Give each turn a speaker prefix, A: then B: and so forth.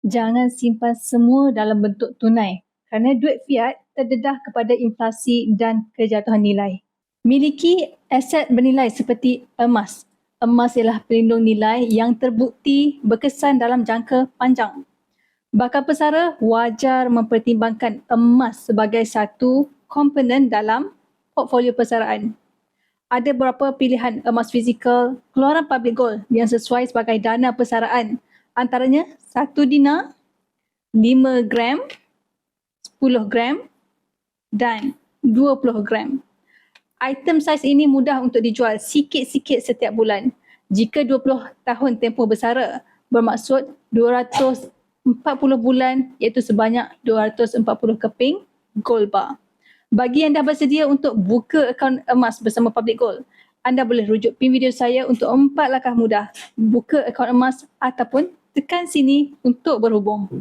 A: Jangan simpan semua dalam bentuk tunai kerana duit fiat terdedah kepada inflasi dan kejatuhan nilai. Miliki aset bernilai seperti emas. Emas ialah pelindung nilai yang terbukti berkesan dalam jangka panjang. Bakal pesara wajar mempertimbangkan emas sebagai satu komponen dalam portfolio persaraan. Ada beberapa pilihan emas fizikal keluaran public gold yang sesuai sebagai dana persaraan. Antaranya 1 dinar, 5 gram, 10 gram dan 20 gram. Item saiz ini mudah untuk dijual sikit-sikit setiap bulan. Jika 20 tahun tempoh bersara, bermaksud 240 bulan iaitu sebanyak 240 keping gold bar. Bagi yang dah bersedia untuk buka akaun emas bersama Public Gold, anda boleh rujuk pin video saya untuk 4 langkah mudah buka akaun emas ataupun tekan sini untuk berhubung.